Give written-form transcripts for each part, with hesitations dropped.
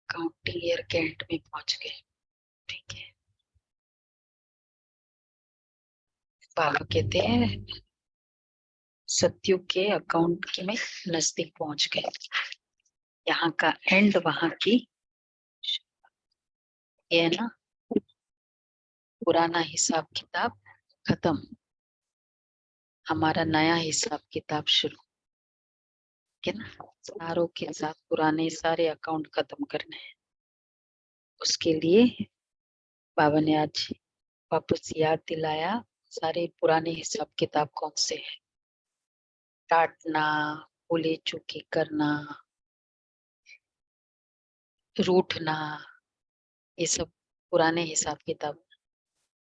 Counting year के and में पहुंच गए। ठीक है, बाबा कहते हैं सत्युग के अकाउंट के में नजदीक पहुंच गए। यहाँ का एंड वहां की ये है ना, पुराना हिसाब किताब खत्म, हमारा नया हिसाब किताब शुरू। ठीक है ना, सारों के साथ पुराने सारे अकाउंट खत्म करने हैं। उसके लिए बाबा ने आज वापस याद दिलाया सारे पुराने हिसाब किताब कौन से हैं। डांटना, भूले चूके करना, रूठना, ये सब पुराने हिसाब किताब।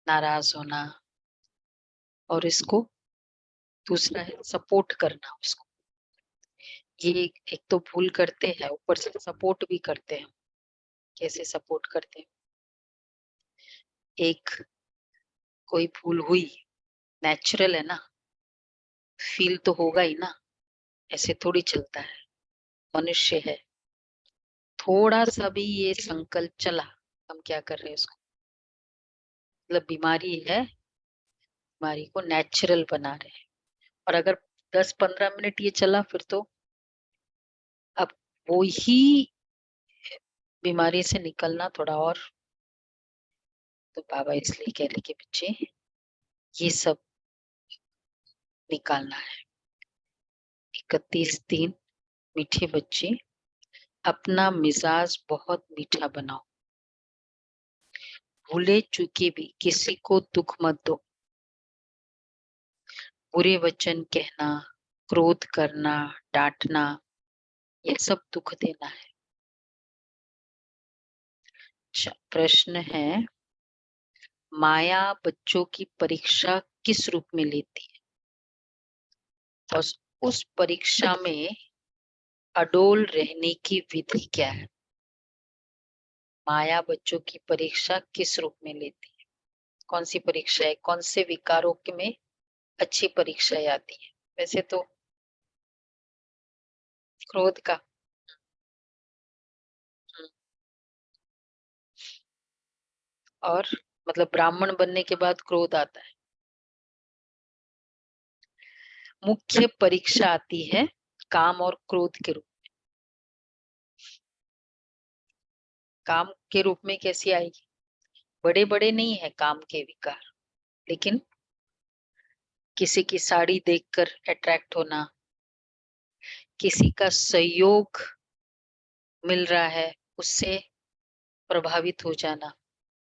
नाराज होना, और इसको दूसरा है सपोर्ट करना उसको। ये एक तो भूल करते हैं, ऊपर से सपोर्ट भी करते हैं। कैसे सपोर्ट करते हैं? एक कोई भूल हुई, नेचुरल है ना, फील तो होगा ही ना, ऐसे थोड़ी चलता है, मनुष्य है। थोड़ा सा भी ये संकल्प चला, हम क्या कर रहे हैं उसको, मतलब बीमारी है, बीमारी को नेचुरल बना रहे हैं। और अगर 10-15 मिनट ये चला फिर तो अब वो ही बीमारी से निकलना थोड़ा और। तो बाबा इसलिए कह रहे कि बच्चे ये सब निकालना है। 31 दिन मीठे बच्चे अपना मिजाज बहुत मीठा बनाओ, भूले चूके भी किसी को दुख मत दो। बुरे वचन कहना, क्रोध करना, डांटना, ये सब दुख देना है। प्रश्न है, माया बच्चों की परीक्षा किस रूप में लेती है, और उस परीक्षा में अडोल रहने की विधि क्या है? माया बच्चों की परीक्षा किस रूप में लेती है? कौन सी परीक्षा है? कौन से विकारों के में अच्छी परीक्षा आती है? वैसे तो क्रोध का। और मतलब ब्राह्मण बनने के बाद क्रोध आता है। मुख्य परीक्षा आती है काम और क्रोध के रूप। काम के रूप में कैसी आएगी? बड़े बड़े नहीं है काम के विकार, लेकिन किसी की साड़ी देखकर अट्रैक्ट होना, किसी का सहयोग मिल रहा है उससे प्रभावित हो जाना,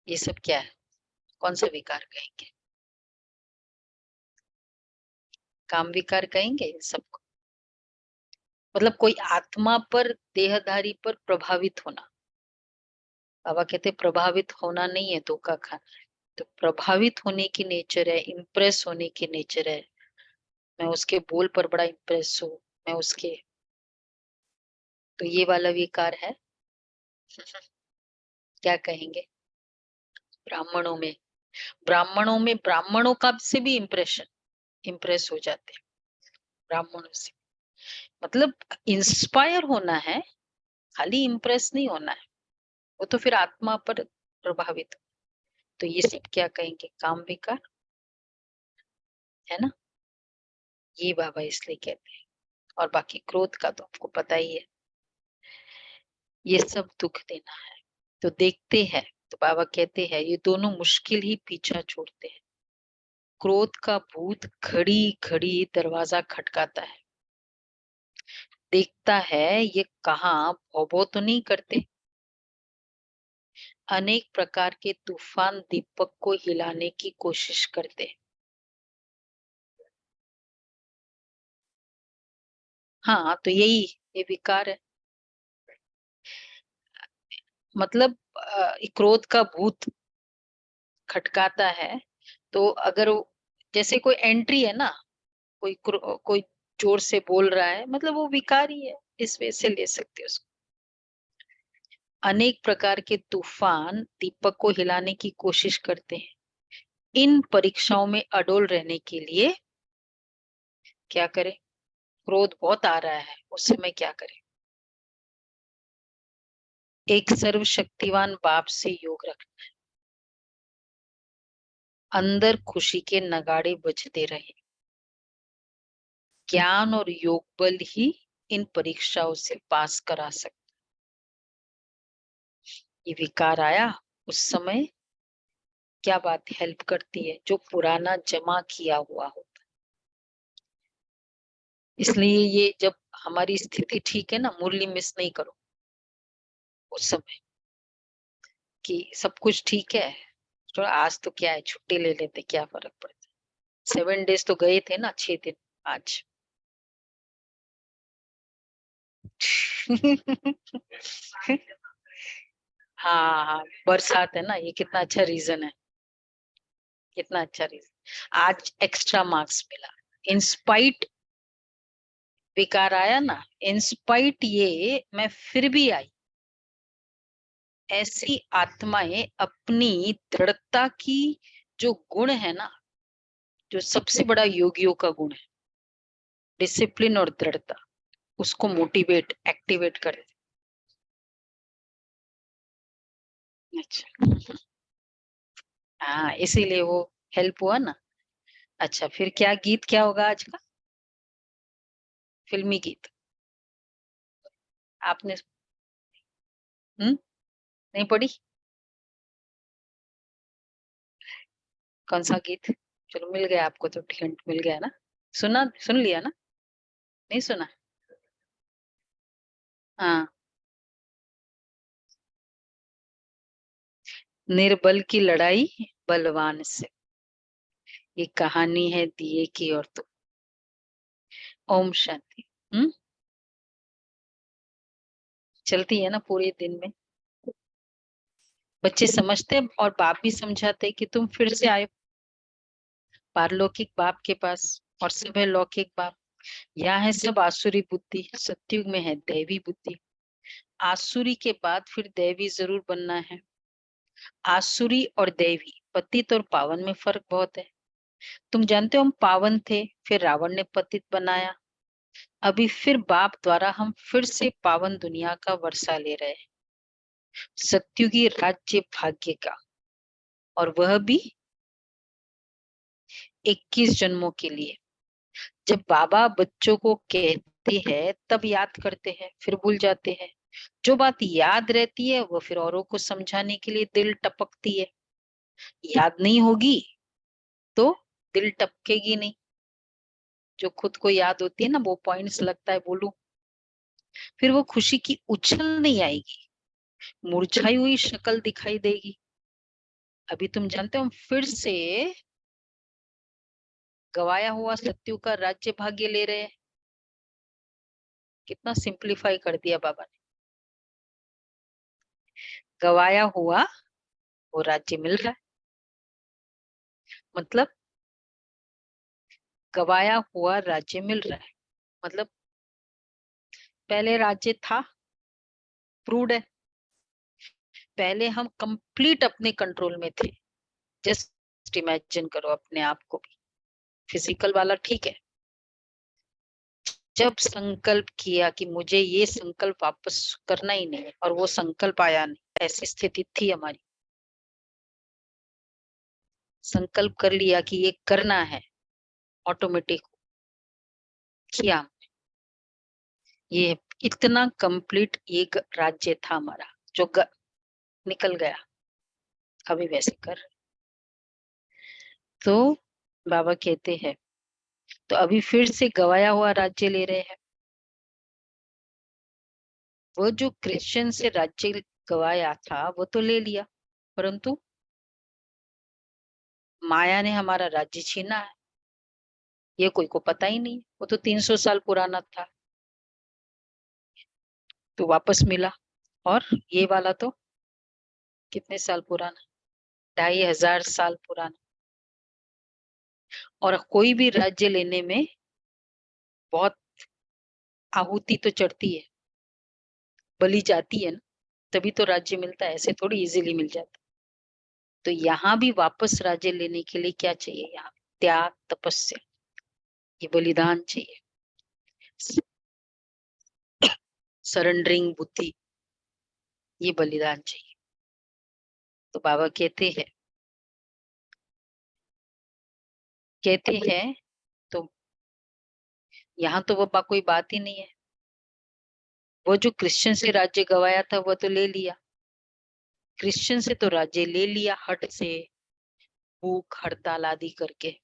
ये सब क्या है? कौन सा विकार कहेंगे? काम विकार कहेंगे सबको। मतलब कोई आत्मा पर, देहधारी पर प्रभावित होना। बाबा कहते प्रभावित होना नहीं है धोखा खाना है। तो प्रभावित होने की नेचर है, इम्प्रेस होने की नेचर है। मैं उसके बोल पर बड़ा इम्प्रेस हूँ, मैं उसके, तो ये वाला विकार है। क्या कहेंगे? ब्राह्मणों का से भी इम्प्रेस हो जाते हैं ब्राह्मणों से। मतलब इंस्पायर होना है, खाली इम्प्रेस नहीं होना है। वो तो फिर आत्मा पर प्रभावित। तो ये सब क्या कहेंगे? काम विकार है ना, ये बाबा इसलिए कहते हैं। और बाकी क्रोध का तो आपको पता ही है, ये सब दुख देना है। तो देखते हैं, तो बाबा कहते हैं ये दोनों मुश्किल ही पीछा छोड़ते हैं। क्रोध का भूत घड़ी घड़ी दरवाजा खटकाता है, देखता है ये कहाँ भौ भौ तो नहीं करते। अनेक प्रकार के तूफान दीपक को हिलाने की कोशिश करते हैं। हाँ, तो यही ये विकार है। मतलब क्रोध का भूत खटकाता है, तो अगर जैसे कोई एंट्री है ना, कोई जोर से बोल रहा है, मतलब वो विकार ही है, इस वजह से ले सकते हो उसको। अनेक प्रकार के तूफान दीपक को हिलाने की कोशिश करते हैं। इन परीक्षाओं में अडोल रहने के लिए क्या करें? क्रोध बहुत आ रहा है, उस समय क्या करें? एक सर्वशक्तिवान बाप से योग रखना। अंदर खुशी के नगाड़े बजते रहे। ज्ञान और योग बल ही इन परीक्षाओं से पास करा सकते। ये विकार आया उस समय क्या बात हेल्प करती है, जो पुराना जमा किया हुआ होता। इसलिए ये जब हमारी स्थिति ठीक है ना, मुरली मिस नहीं करो उस समय कि सब कुछ ठीक है, तो आज तो क्या है, छुट्टी ले लेते, क्या फर्क पड़ता है। 7 डेज तो गए थे ना, 6 दिन आज। हाँ हाँ, बरसात है ना, ये कितना अच्छा रीजन है, कितना अच्छा रीजन। आज एक्स्ट्रा मार्क्स मिला, इंस्पाइट विकार आया ना, इंस्पाइट ये मैं फिर भी आई। ऐसी आत्माएं अपनी दृढ़ता की जो गुण है ना, जो सबसे बड़ा योगियों का गुण है, डिसिप्लिन और दृढ़ता, उसको मोटिवेट एक्टिवेट कर। अच्छा, हाँ इसीलिए वो हेल्प हुआ ना। अच्छा, फिर क्या गीत क्या होगा आज का? फिल्मी गीत आपने नहीं पढ़ी? कौन सा गीत? चलो मिल गया आपको तो, हिंट मिल गया ना। सुन लिया ना? नहीं सुना? हाँ, निर्बल की लड़ाई बलवान से, ये कहानी है दिए की और तो। ओम शांति। चलती है ना पूरे दिन में। बच्चे समझते हैं और बाप भी समझाते हैं कि तुम फिर से आए पारलौकिक बाप के पास, और सब है लौकिक बाप। यहाँ है सब आसुरी बुद्धि, सत्युग में है दैवी बुद्धि। आसुरी के बाद फिर दैवी जरूर बनना है। आसुरी और दैवी, पतित और पावन में फर्क बहुत है। तुम जानते हो हम पावन थे, फिर रावण ने पतित बनाया। अभी फिर बाप द्वारा हम फिर से पावन दुनिया का वर्षा ले रहे हैं, सत्युगी राज्य भाग्य का, और वह भी 21 जन्मों के लिए। जब बाबा बच्चों को कहते हैं तब याद करते हैं, फिर भूल जाते हैं। जो बात याद रहती है वो फिर औरों को समझाने के लिए दिल टपकती है। याद नहीं होगी तो दिल टपकेगी नहीं। जो खुद को याद होती है ना, वो पॉइंट्स लगता है बोलूं, फिर वो खुशी की उछल नहीं आएगी, मुरझाई हुई शक्ल दिखाई देगी। अभी तुम जानते हो हम फिर से गवाया हुआ सत्यु का राज्य भाग्य ले रहे हैं। कितना सिंप्लीफाई कर दिया बाबा ने। गवाया हुआ वो राज्य मिल रहा है, मतलब गवाया हुआ राज्य मिल रहा है, मतलब पहले राज्य था, प्रूव्ड है। पहले हम कंप्लीट अपने कंट्रोल में थे। जस्ट इमेजिन करो अपने आप को भी, फिजिकल वाला ठीक है। जब संकल्प किया कि मुझे ये संकल्प वापस करना ही नहीं है, और वो संकल्प आया नहीं, ऐसी स्थिति थी हमारी। संकल्प कर लिया कि ये करना है, ऑटोमेटिक किया। ये इतना कंप्लीट एक राज्य था हमारा जो निकल गया। अभी वैसे कर, तो बाबा कहते हैं तो अभी फिर से गवाया हुआ राज्य ले रहे हैं। वो जो क्रिश्चियन से राज्य गवाया था वो तो ले लिया, परंतु माया ने हमारा राज्य छीना है। ये कोई को पता ही नहीं, वो तो 300 साल पुराना था, तो वापस मिला। और ये वाला तो कितने साल पुराना, 2500 साल पुराना। और कोई भी राज्य लेने में बहुत आहुति तो चढ़ती है, बलि जाती है ना, तभी तो राज्य मिलता है, ऐसे थोड़ी इजीली मिल जाता। तो यहाँ भी वापस राज्य लेने के लिए क्या चाहिए? यहाँ त्याग, तपस्या, ये बलिदान चाहिए, सरेंडरिंग बुद्धि। ये बलिदान चाहिए। तो बाबा कहते हैं तो यहाँ तो वो कोई बात ही नहीं है। वो जो क्रिश्चियन से राज्य गवाया था वो तो ले लिया, क्रिश्चियन से तो राज्य ले लिया, हट से, भूख हड़ताल आदि करके।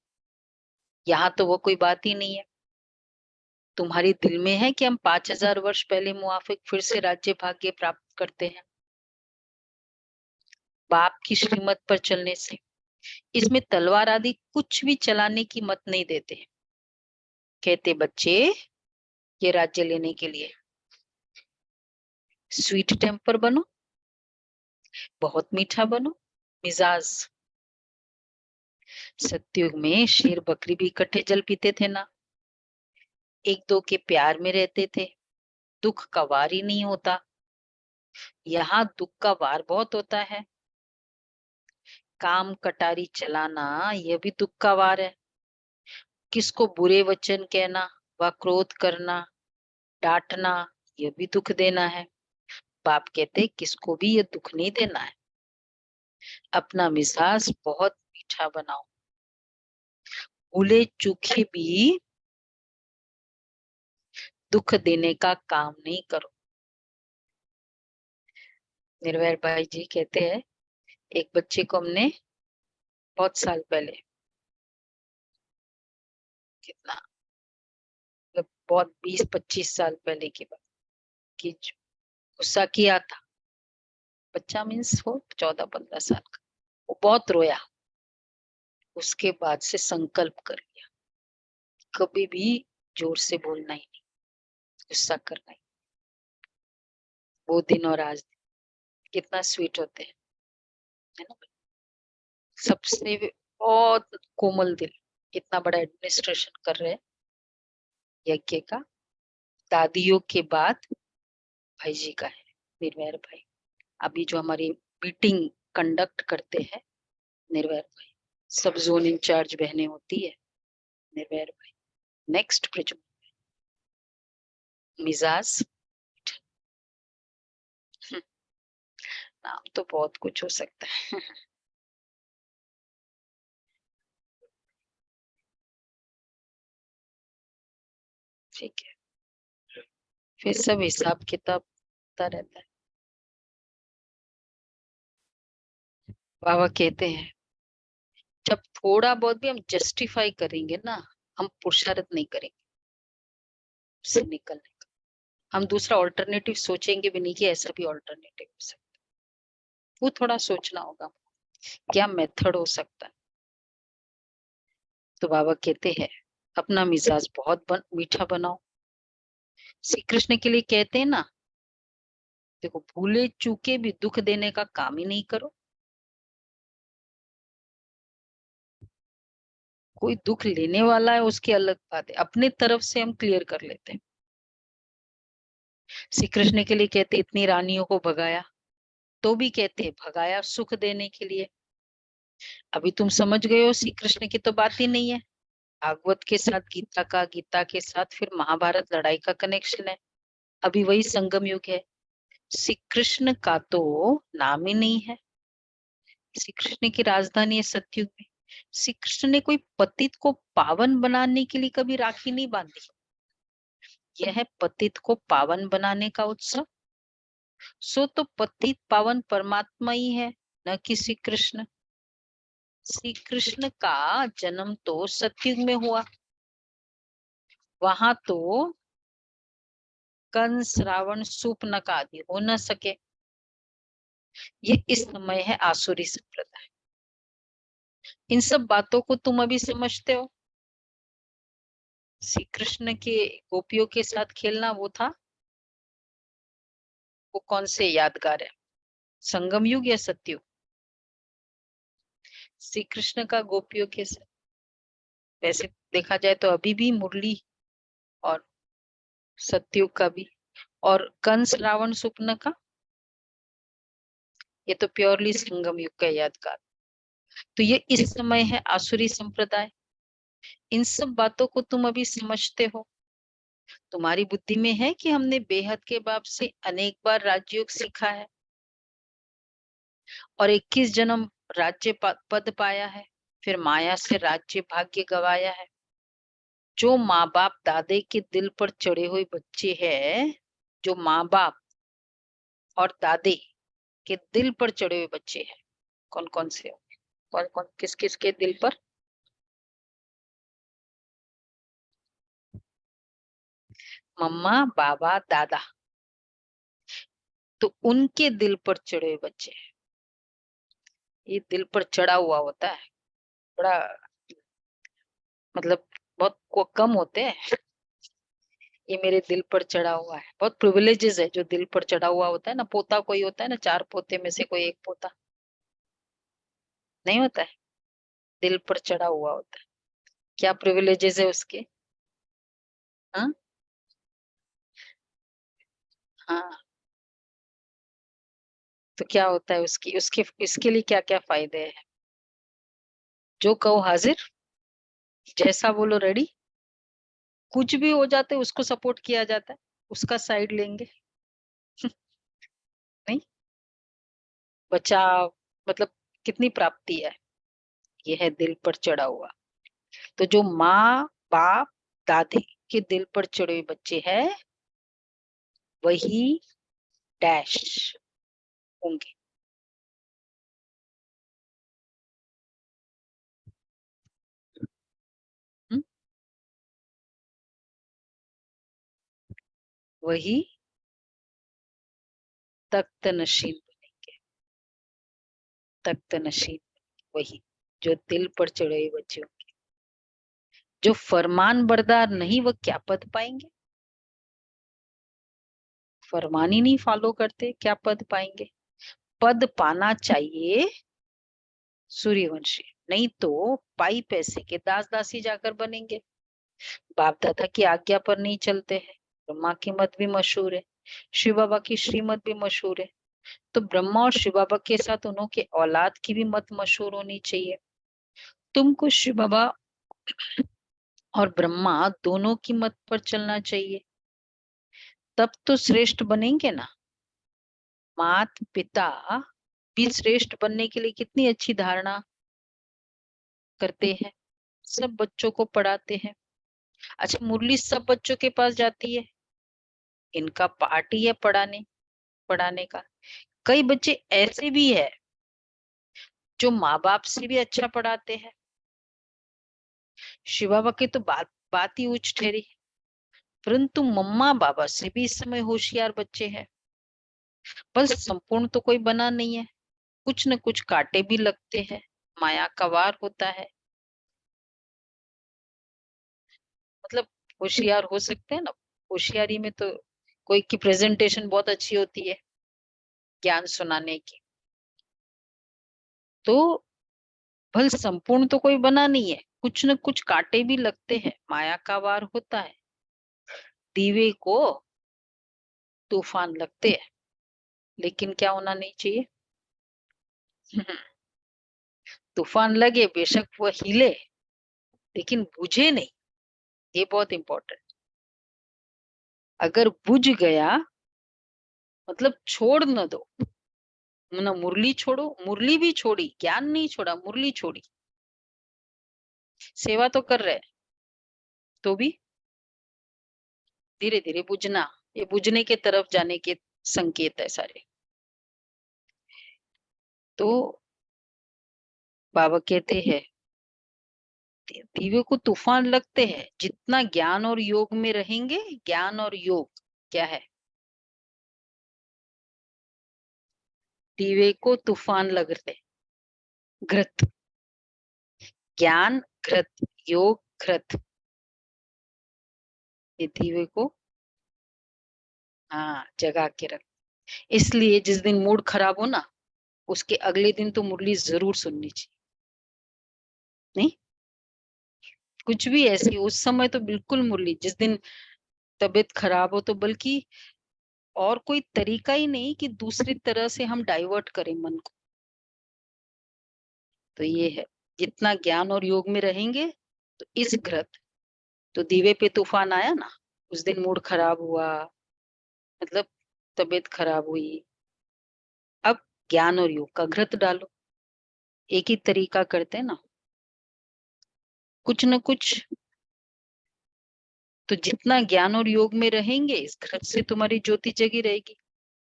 यहाँ तो वो कोई बात ही नहीं है। तुम्हारी दिल में है कि हम 5000 वर्ष पहले मुआफिक फिर से राज्य भाग्य प्राप्त करते हैं बाप की श्रीमत पर चलने से। इसमें तलवार आदि कुछ भी चलाने की मत नहीं देते। कहते बच्चे ये राज्य लेने के लिए स्वीट टेम्पर बनो, बहुत मीठा बनो, मिजाज। सत्युग में शेर बकरी भी इकट्ठे जल पीते थे ना, एक दो के प्यार में रहते थे, दुख का वार ही नहीं होता। यहाँ दुख का वार बहुत होता है। काम कटारी चलाना यह भी दुख का वार है। किसको बुरे वचन कहना व क्रोध करना, डांटना, यह भी दुख देना है। बाप कहते किसको भी ये दुख नहीं देना है। अपना मिजाज बहुत मीठा बनाओ, भूले चूके भी दुख देने का काम नहीं करो। निर्वैर भाई जी कहते हैं एक बच्चे को हमने बहुत साल पहले, कितना मतलब बहुत 20-25 साल पहले की बात, कि गुस्सा किया था। बच्चा मीन्स वो 14-15 साल का, वो बहुत रोया। उसके बाद से संकल्प कर लिया कभी भी जोर से बोलना ही नहीं, गुस्सा करना ही। वो दिन और आज दिन कितना स्वीट होते हैं, है ना। सबसे बहुत कोमल दिल, इतना बड़ा एडमिनिस्ट्रेशन कर रहे हैं यज्ञ का, दादियों के बाद भाई जी का है, निर्वैर भाई। अभी जो हमारी मीटिंग कंडक्ट करते हैं निर्वैर भाई, सब जोन इंचार्ज बहने होती है निर्वैर भाई। नेक्स्ट ब्रिज मिजाज, नाम तो बहुत कुछ हो सकता है। ठीक है, फिर सब हिसाब किताब होता रहता है। बाबा कहते हैं जब थोड़ा बहुत भी हम जस्टिफाई करेंगे ना, हम पुरुषार्थ नहीं करेंगे उससे निकलने का। हम दूसरा ऑल्टरनेटिव सोचेंगे भी नहीं कि ऐसा भी ऑल्टरनेटिव हो सकता है। वो थोड़ा सोचना होगा क्या मेथड हो सकता है। तो बाबा कहते हैं अपना मिजाज बहुत मीठा बनाओ। श्री कृष्ण के लिए कहते हैं ना, देखो भूले चूके भी दुख देने का काम ही नहीं करो। कोई दुख लेने वाला है उसकी अलग बात है, अपने तरफ से हम क्लियर कर लेते हैं। श्री कृष्ण के लिए कहते इतनी रानियों को भगाया, तो भी कहते भगाया सुख देने के लिए। अभी तुम समझ गए हो श्री कृष्ण की तो बात ही नहीं है। भागवत के साथ गीता का, गीता के साथ फिर महाभारत लड़ाई का कनेक्शन है। अभी वही संगम युग है। श्री कृष्ण का तो नाम ही नहीं है। श्री कृष्ण की राजधानी है सतयुग में। श्री कृष्ण ने कोई पतित को पावन बनाने के लिए कभी राखी नहीं बांधी। यह है पतित को पावन बनाने का उत्सव। सो तो पतित पावन परमात्मा ही है, न कि श्री कृष्ण। श्री कृष्ण का जन्म तो सतयुग में हुआ, वहां तो कंस रावण शूर्पणखा आदि हो न सके। ये इस समय है आसुरी संप्रदाय। इन सब बातों को तुम अभी समझते हो। श्री कृष्ण के गोपियों के साथ खेलना वो था, वो कौन से यादगार है, संगम युग या सतयुग। श्री कृष्ण का गोपियों के साथ, वैसे देखा जाए तो अभी भी मुरली और सतयुग का भी, और कंस रावण शूर्पणखा ये तो प्योरली संगम युग का यादगार। तो ये इस समय है आसुरी संप्रदाय। इन सब बातों को तुम अभी समझते हो। तुम्हारी बुद्धि में है कि हमने बेहद के बाप से अनेक बार राजयोग सीखा है, और 21 जन्म राज्य पद पाया है, फिर माया से राज्य भाग्य गवाया है। जो माँ बाप दादे के दिल पर चढ़े हुए बच्चे हैं, जो माँ बाप और दादे के दिल पर चढ़े हुए बच्चे हैं, कौन कौन से, कौन कौन, किस किस के दिल पर? मम्मा, बाबा, दादा, तो उनके दिल पर चढ़े हुए बच्चे हैं। ये दिल पर चढ़ा हुआ होता है, बड़ा मतलब बहुत कम होते हैं। ये मेरे दिल पर चढ़ा हुआ है, बहुत प्रिविलेजेस है जो दिल पर चढ़ा हुआ होता है ना। पोता कोई होता है ना, 4 पोते में से कोई एक पोता नहीं होता है, दिल पर चढ़ा हुआ होता है। क्या प्रिविलेजेस है उसके? हाँ, हाँ। तो क्या होता है उसकी, उसके इसके लिए क्या क्या फायदे हैं? जो कहो हाजिर, जैसा बोलो रेडी, कुछ भी हो जाते उसको सपोर्ट किया जाता है, उसका साइड लेंगे। नहीं, बचाव, मतलब कितनी प्राप्ति है। ये है दिल पर चढ़ा हुआ। तो जो माँ बाप दादी के दिल पर चढ़े हुए बच्चे हैं, वही डैश होंगे। हम्म, वही तख्त नशीन बनेंगे, तख्त नशीन, वही जो दिल पर चढ़े हुए बच्चे होंगे। जो फरमान बरदार नहीं, वो क्या पद पाएंगे? फरमान ही नहीं फॉलो करते, क्या पद पाएंगे? पद पाना चाहिए सूर्यवंशी, नहीं तो पाई पैसे के दास दासी जाकर बनेंगे। बाप दादा की आज्ञा पर नहीं चलते हैं। ब्रह्मा की मत भी मशहूर है, शिव बाबा की श्रीमत भी मशहूर है। तो ब्रह्मा और शिव बाबा के साथ उन्होंने औलाद की भी मत मशहूर होनी चाहिए। तुमको शिव बाबा और ब्रह्मा दोनों की मत पर चलना चाहिए, तब तो श्रेष्ठ बनेंगे ना। मात पिता भी श्रेष्ठ बनने के लिए कितनी अच्छी धारणा करते हैं, सब बच्चों को पढ़ाते हैं। अच्छा, मुरली सब बच्चों के पास जाती है, इनका पार्ट ही है पढ़ाने, पढ़ाने का। कई बच्चे ऐसे भी है जो माँ बाप से भी अच्छा पढ़ाते हैं। शिव बाबा की तो बात ही उच्च ठहरी, परंतु मम्मा बाबा से भी इस समय होशियार बच्चे हैं। बस संपूर्ण तो कोई बना नहीं है, कुछ न कुछ कांटे भी लगते हैं, माया का वार होता है। मतलब होशियार हो सकते हैं ना, होशियारी में तो कोई की प्रेजेंटेशन बहुत अच्छी होती है ज्ञान सुनाने की। तो भल संपूर्ण तो कोई बना नहीं है, कुछ न कुछ कांटे भी लगते हैं, माया का वार होता है। दीवे को तूफान लगते हैं, लेकिन क्या होना नहीं चाहिए? तूफान लगे, बेशक वह हिले, लेकिन बुझे नहीं। ये बहुत इंपॉर्टेंट। अगर बुझ गया मतलब छोड़ न दो, ना मुरली छोड़ो, मुरली भी छोड़ी, ज्ञान नहीं छोड़ा, मुरली छोड़ी। सेवा तो कर रहे, तो भी धीरे धीरे बुझना, ये बुझने के तरफ जाने के संकेत है सारे। तो बाबा कहते हैं दीवे को तूफान लगते हैं, जितना ज्ञान और योग में रहेंगे। ज्ञान और योग क्या है? दीवे को तूफान लगते, घृत, ज्ञान घृत, योग घृत, ये दीवे को हाँ जगा के रख। इसलिए जिस दिन मूड खराब हो ना, उसके अगले दिन तो मुरली जरूर सुननी चाहिए। नहीं, कुछ भी ऐसी उस समय तो बिल्कुल मुरली, जिस दिन तबीयत खराब हो तो बल्कि और कोई तरीका ही नहीं कि दूसरी तरह से हम डाइवर्ट करें मन को। तो ये है, जितना ज्ञान और योग में रहेंगे, तो इस घृत, तो दीवे पे तूफान आया ना, उस दिन मूड खराब हुआ, मतलब तबीयत खराब हुई। अब ज्ञान और योग का घृत डालो। एक ही तरीका करते हैं ना, कुछ न कुछ। तो जितना ज्ञान और योग में रहेंगे, इस घृत से तुम्हारी ज्योति जगी रहेगी।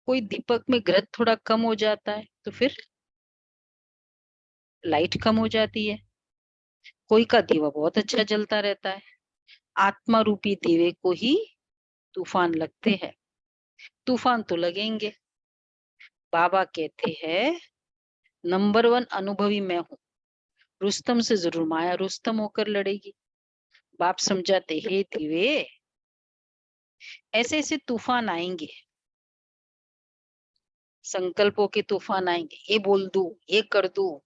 कोई दीपक में घृत थोड़ा कम हो जाता है तो फिर लाइट कम हो जाती है। कोई का दीवा बहुत अच्छा जलता रहता है। आत्मा रूपी दीवे को ही तूफान लगते हैं। तूफान तो लगेंगे। बाबा कहते हैं नंबर 1 अनुभवी मैं हूँ। रुस्तम से जरूर माया रुस्तम होकर लड़ेगी। बाप समझाते हे दीवे, ऐसे ऐसे तूफान आएंगे, संकल्पों के तूफान आएंगे। ये बोल दूं, ये कर दूं,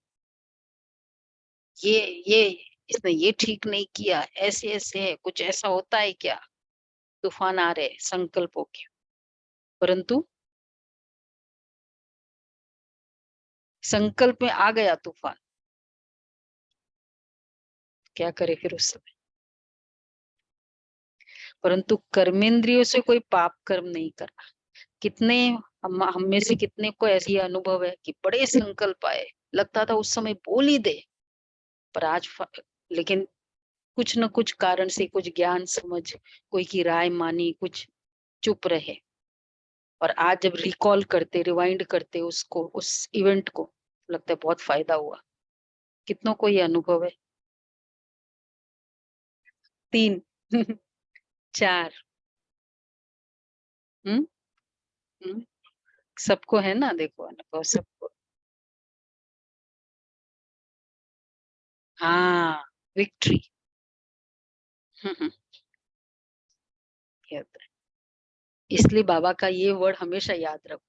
ये इसने ये ठीक नहीं किया, ऐसे ऐसे है, कुछ ऐसा होता है क्या। तूफान आ रहे संकल्पों के। परंतु संकल्प में आ गया तूफान, क्या करे फिर उस समय। परंतु कर्मेंद्रियों से कोई पाप कर्म नहीं करना। कितने हम में से कितने को ऐसी अनुभव है कि बड़े संकल्प आए, लगता था उस समय बोल ही दे, पर आज लेकिन कुछ न कुछ कारण से, कुछ ज्ञान समझ, कोई की राय मानी, कुछ चुप रहे। और आज जब रिकॉल करते, रिवाइंड करते उसको, उस इवेंट को, लगता है बहुत फायदा हुआ। कितनों को ये अनुभव है। 3 4। हम्म हम्म, सबको है ना, देखो अनुभव सबको। हाँ, विक्ट्री। ये होता है। इसलिए बाबा का ये वर्ड हमेशा याद रखो,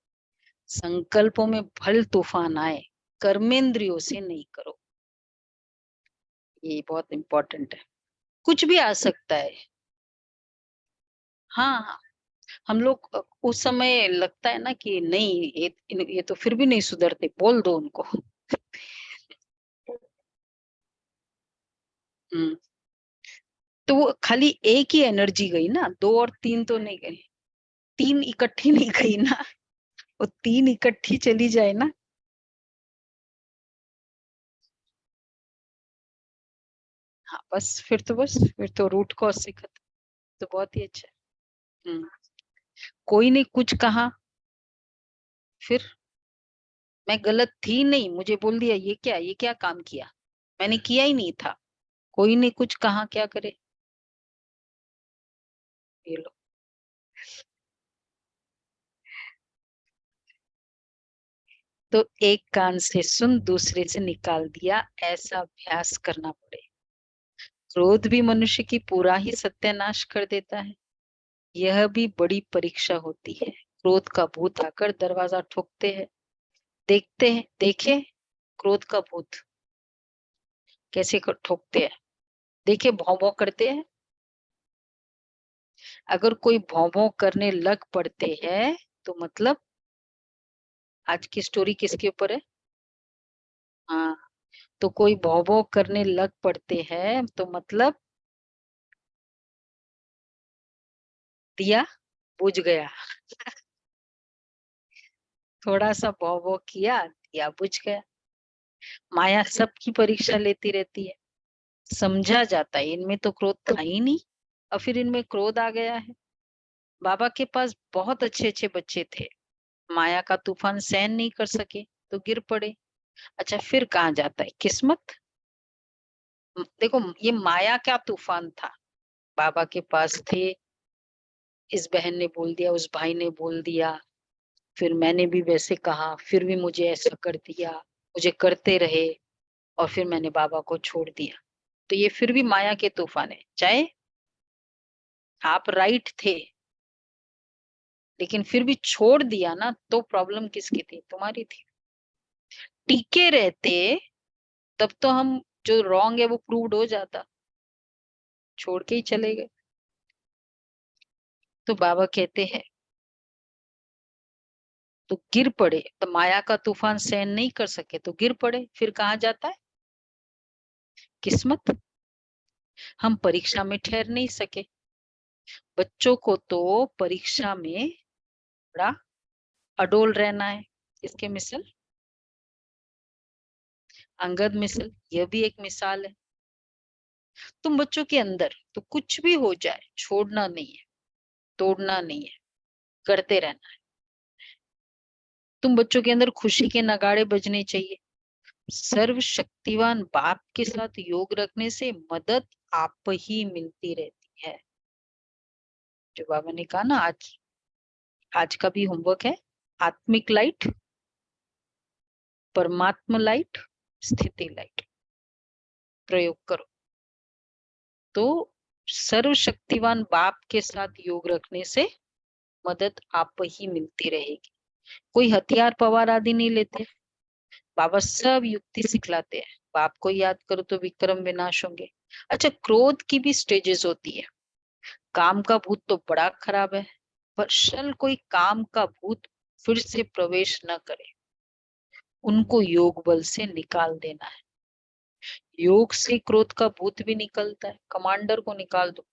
संकल्पों में भल तूफान आए, कर्मेंद्रियों से नहीं करो। ये बहुत इंपॉर्टेंट है। कुछ भी आ सकता है। हाँ हाँ, हम लोग उस समय लगता है ना कि नहीं, ये तो फिर भी नहीं सुधरते, बोल दो उनको। हम्म, तो वो खाली एक ही एनर्जी गई ना, 2 और 3 तो नहीं गई। 3 इकट्ठी नहीं गई ना, वो 3 इकट्ठी चली जाए ना। हाँ बस, फिर तो रूट कॉज से खत्म। तो बहुत ही अच्छा है। कोई ने कुछ कहा, फिर मैं गलत थी नहीं, मुझे बोल दिया ये क्या काम किया, मैंने किया ही नहीं था। कोई ने कुछ कहा, क्या करे। ये लो। तो एक कान से सुन, दूसरे से निकाल दिया, ऐसा अभ्यास करना पड़े। क्रोध भी मनुष्य की पूरा ही सत्यानाश कर देता है। यह भी बड़ी परीक्षा होती है। क्रोध का भूत आकर दरवाजा ठोकते हैं। देखते हैं, देखे क्रोध का भूत कैसे ठोकते हैं। देखे भौं भौं करते हैं। अगर कोई भौं भौं करने लग पड़ते हैं तो मतलब आज की स्टोरी किसके ऊपर है। हाँ, तो कोई भौं भौं करने लग पड़ते हैं तो मतलब दिया बुझ गया। थोड़ा सा भौं भौं किया, दिया बुझ गया। माया सबकी परीक्षा लेती रहती है। समझा जाता है इनमें तो क्रोध था ही नहीं, और फिर इनमें क्रोध आ गया है। बाबा के पास बहुत अच्छे अच्छे बच्चे थे, माया का तूफान सहन नहीं कर सके तो गिर पड़े। अच्छा, फिर कहाँ जाता है किस्मत। देखो, ये माया का तूफान था। बाबा के पास थे, इस बहन ने बोल दिया, उस भाई ने बोल दिया, फिर मैंने भी वैसे कहा, फिर भी मुझे ऐसा कर दिया, मुझे करते रहे, और फिर मैंने बाबा को छोड़ दिया। तो ये फिर भी माया के तूफान है। चाहे आप राइट थे, लेकिन फिर भी छोड़ दिया ना, तो प्रॉब्लम किसकी थी, तुम्हारी थी। टिके रहते तब तो हम, जो रॉन्ग है वो प्रूव्ड हो जाता, छोड़ के ही चले गए। तो बाबा कहते हैं, तो गिर पड़े, तो माया का तूफान सहन नहीं कर सके तो गिर पड़े, फिर कहाँ जाता है किस्मत। हम परीक्षा में ठहर नहीं सके। बच्चों को तो परीक्षा में बड़ा अडोल रहना है। इसके मिसल अंगद मिसल, यह भी एक मिसाल है। तुम बच्चों के अंदर तो कुछ भी हो जाए छोड़ना नहीं है, तोड़ना नहीं है, करते रहना है। तुम बच्चों के अंदर खुशी के नगाड़े बजने चाहिए। सर्वशक्तिवान बाप के साथ योग रखने से मदद आप ही मिलती रहती है। जो बाबा ने कहा ना, आज आज का भी होमवर्क है, आत्मिक लाइट, परमात्मा लाइट, स्थिति लाइट प्रयोग करो तो सर्वशक्तिवान बाप के साथ योग रखने से मदद आप ही मिलती रहेगी। कोई हथियार पवार आदि नहीं लेते, बाबा सब युक्ति सिखलाते हैं। बाप को याद करो तो विक्रम विनाश होंगे। अच्छा, क्रोध की भी स्टेजेस होती है। काम का भूत तो बड़ा खराब है, पर शल कोई काम का भूत फिर से प्रवेश न करे, उनको योग बल से निकाल देना है। योग से क्रोध का भूत भी निकलता है, कमांडर को निकाल दो।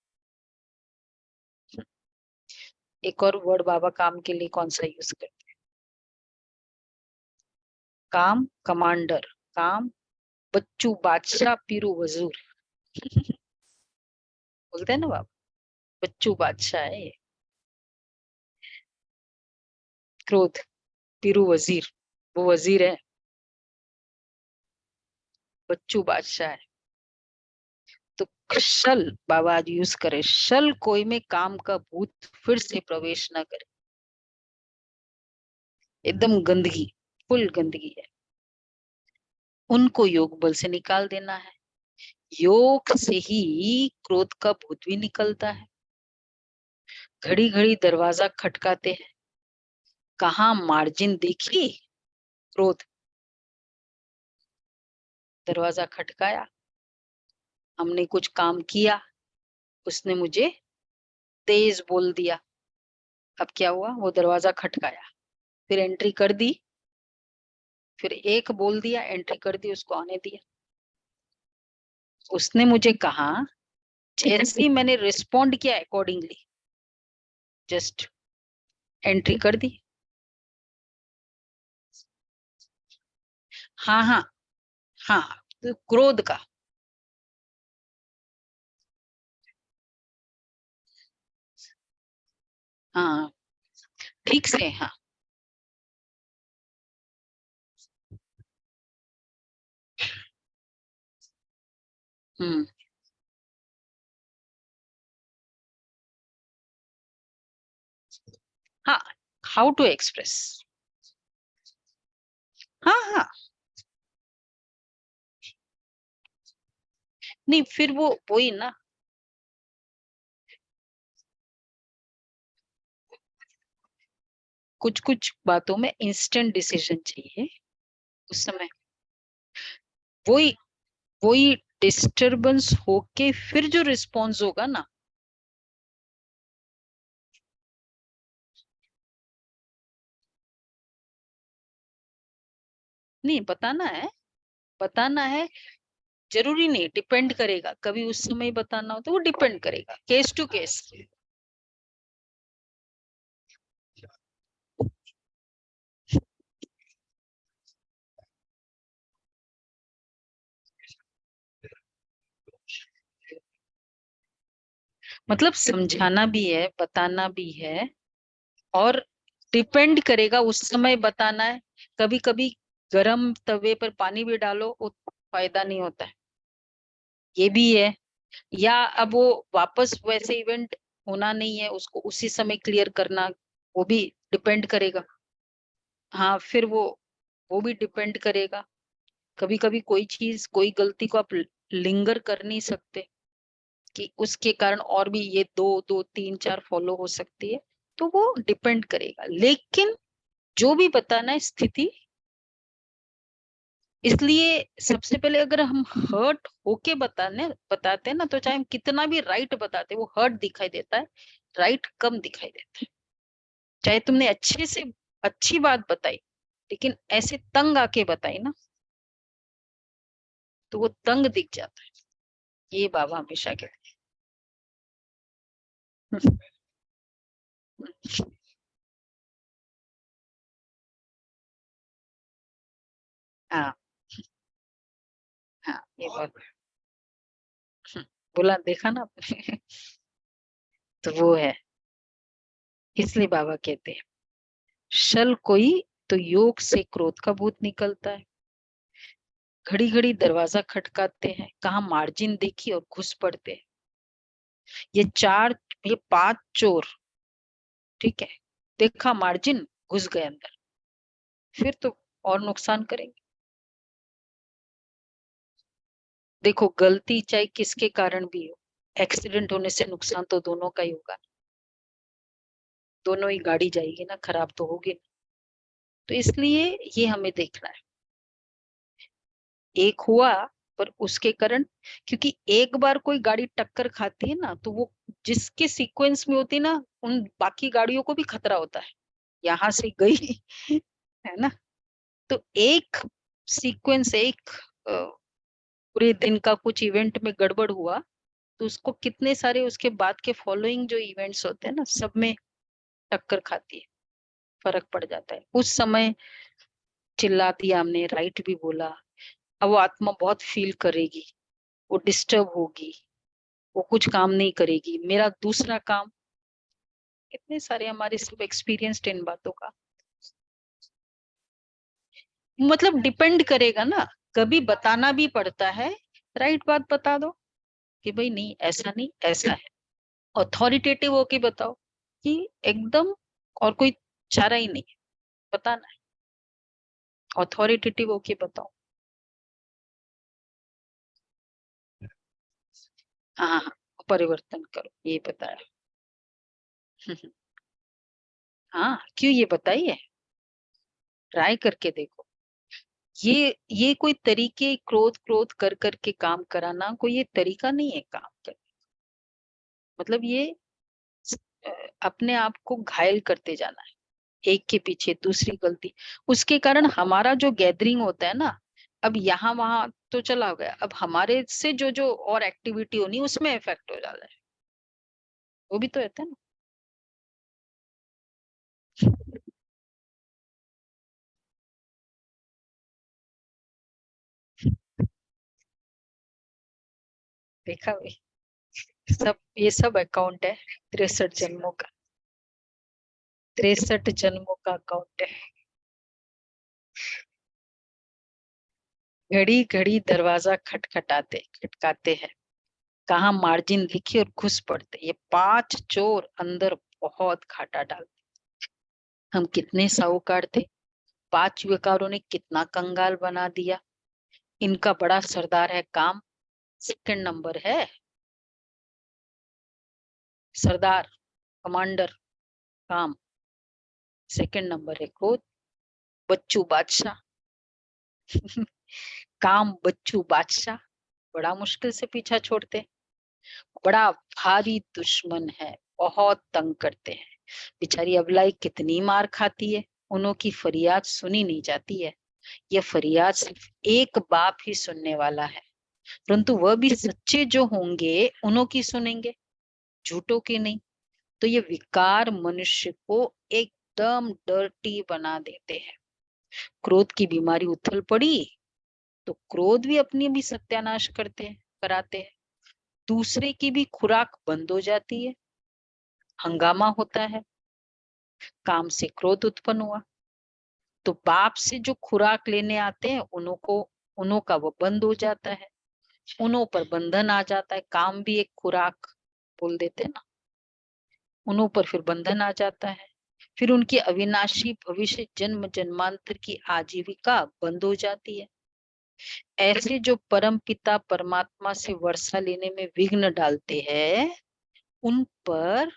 एक और वर्ड बाबा काम के लिए कौन सा यूज करते हैं? काम, कमांडर, काम, बच्चू बादशाह, पीरू वजूर बोलते हैं ना बाबा, बच्चू बादशाह है ये। क्रोध, पीरू वजीर, वो वजीर है, बच्चू बादशाह है। तो शल बाबा आज यूज करे, शल कोई में काम का भूत फिर से प्रवेश ना करे। एकदम गंदगी, फुल गंदगी है, उनको योग बल से निकाल देना है। योग से ही क्रोध का भूत भी निकलता है। घड़ी घड़ी दरवाजा खटकाते हैं, कहाँ मार्जिन देखी, क्रोध, दरवाजा खटकाया, हमने कुछ काम किया, उसने मुझे तेज बोल दिया। अब क्या हुआ, वो दरवाजा खटकाया, फिर एंट्री कर दी, फिर एक बोल दिया, एंट्री कर दी, उसको आने दिया। उसने मुझे कहा, जैसे ही मैंने रिस्पॉन्ड किया अकॉर्डिंगली, जस्ट एंट्री कर दी। हाँ हाँ हाँ, तो क्रोध का, हाँ, ठीक से, हाँ। हम्म। हाँ, हाउ टू एक्सप्रेस, हाँ हाँ। नहीं, फिर वो वही ना, कुछ कुछ बातों में इंस्टेंट डिसीजन चाहिए उस समय। वही वही डिस्टरबेंस होके फिर जो रिस्पॉन्स होगा ना, नहीं बताना है, बताना है। जरूरी नहीं, डिपेंड करेगा, कभी उस समय बताना हो तो वो डिपेंड करेगा, केस टू केस। मतलब समझाना भी है, बताना भी है, और डिपेंड करेगा उस समय बताना है। कभी कभी गरम तवे पर पानी भी डालो, वो फायदा नहीं होता है, ये भी है। या अब वो वापस वैसे इवेंट होना नहीं है, उसको उसी समय क्लियर करना, वो भी डिपेंड करेगा। हाँ, फिर वो भी डिपेंड करेगा। कभी कभी कोई चीज, कोई गलती को आप लिंगर कर नहीं सकते, कि उसके कारण और भी ये दो दो तीन चार फॉलो हो सकती है, तो वो डिपेंड करेगा। लेकिन जो भी बताना है स्थिति, इसलिए सबसे पहले अगर हम हर्ट होके बताते हैं ना, तो चाहे हम कितना भी राइट बताते, वो हर्ट दिखाई देता है, राइट कम दिखाई देता है। चाहे तुमने अच्छे से अच्छी बात बताई, लेकिन ऐसे तंग आके बताई ना, तो वो तंग दिख जाता है। ये बाबा हमेशा कहते हैं। हाँ, हाँ, ये बात बोला, देखा ना आपने। तो वो है, इसलिए बाबा कहते हैं शल कोई तो योग से क्रोध का भूत निकलता है। घड़ी घड़ी दरवाजा खटकाते हैं, कहाँ मार्जिन देखी और घुस पड़ते हैं। ये चार, ये पांच चोर, ठीक है, देखा मार्जिन, घुस गए अंदर, फिर तो और नुकसान करेंगे। देखो गलती चाहे किसके कारण भी हो, एक्सीडेंट होने से नुकसान तो दोनों का ही होगा, दोनों ही गाड़ी जाएगी ना, खराब तो होगी ना। तो इसलिए ये हमें देखना है, एक हुआ पर उसके कारण, क्योंकि एक बार कोई गाड़ी टक्कर खाती है ना, तो वो जिसके सीक्वेंस में होती है ना, उन बाकी गाड़ियों को भी खतरा होता है, यहाँ से गई है ना। तो एक सीक्वेंस, एक पूरे दिन का कुछ इवेंट में गड़बड़ हुआ, तो उसको कितने सारे उसके बाद के फॉलोइंग जो इवेंट्स होते हैं ना, सब में टक्कर खाती है, फर्क पड़ जाता है। उस समय चिल्ला दिया हमने, राइट भी बोला, अब वो आत्मा बहुत फील करेगी, वो डिस्टर्ब होगी, वो कुछ काम नहीं करेगी, मेरा दूसरा काम, कितने सारे हमारे सब एक्सपीरियंस्ड इन बातों का। मतलब डिपेंड करेगा ना, कभी बताना भी पड़ता है, राइट बात बता दो कि भाई नहीं, ऐसा नहीं, ऐसा है, अथॉरिटेटिव होके बताओ कि एकदम, और कोई चारा ही नहीं है, बताना है, अथॉरिटेटिव होके बताओ। हाँ हाँ, परिवर्तन करो, ये बताया। हाँ, क्यों, ये बताइए, ट्राई करके देखो। ये कोई तरीके, क्रोध क्रोध कर करके काम कराना कोई ये तरीका नहीं है काम करने, मतलब ये अ, अपने आप को घायल करते जाना है, एक के पीछे दूसरी गलती, उसके कारण हमारा जो गैदरिंग होता है ना, अब यहाँ वहां तो चला गया, अब हमारे से जो जो और एक्टिविटी होनी उसमें इफेक्ट हो जाता है, वो भी तो रहता है ना। देखा भाई, सब ये सब अकाउंट है, 63 जन्मों का, 63 जन्मों का अकाउंट है। घड़ी घड़ी दरवाजा खटखटाते खटकाते हैं, कहाँ मार्जिन लिखी और घुस पड़ते, ये पांच चोर अंदर बहुत घाटा डालते। हम कितने साहूकार थे, पांच व्यापारों ने कितना कंगाल बना दिया। इनका बड़ा सरदार है काम, सेकंड नंबर है सरदार, कमांडर, काम, सेकंड नंबर है क्रोध, बच्चू बादशाह। काम बच्चू बादशाह, बड़ा मुश्किल से पीछा छोड़ते, बड़ा भारी दुश्मन है, बहुत तंग करते हैं। बेचारी अबलाई कितनी मार खाती है, उन्हों की फरियाद सुनी नहीं जाती है। यह फरियाद सिर्फ एक बाप ही सुनने वाला है, परंतु वह भी सच्चे जो होंगे उन्हों की सुनेंगे, झूठों की नहीं। तो ये विकार मनुष्य को एकदम डर्टी बना देते हैं। क्रोध की बीमारी उथल पड़ी तो क्रोध भी अपनी भी सत्यानाश करते हैं, कराते हैं, दूसरे की भी खुराक बंद हो जाती है, हंगामा होता है, काम से क्रोध उत्पन्न हुआ, तो बाप से जो खुराक लेने आते हैं उन्हों का वो बंद हो जाता है, उन्हों पर बंधन आ जाता है, काम भी एक खुराक बोल देते हैं ना, उन्हों पर फिर बंधन आ जाता है, फिर उनकी अविनाशी भविष्य जन्म जन्मांतर की आजीविका बंद हो जाती है। ऐसे जो परम पिता परमात्मा से वर्षा लेने में विघ्न डालते हैं, उन पर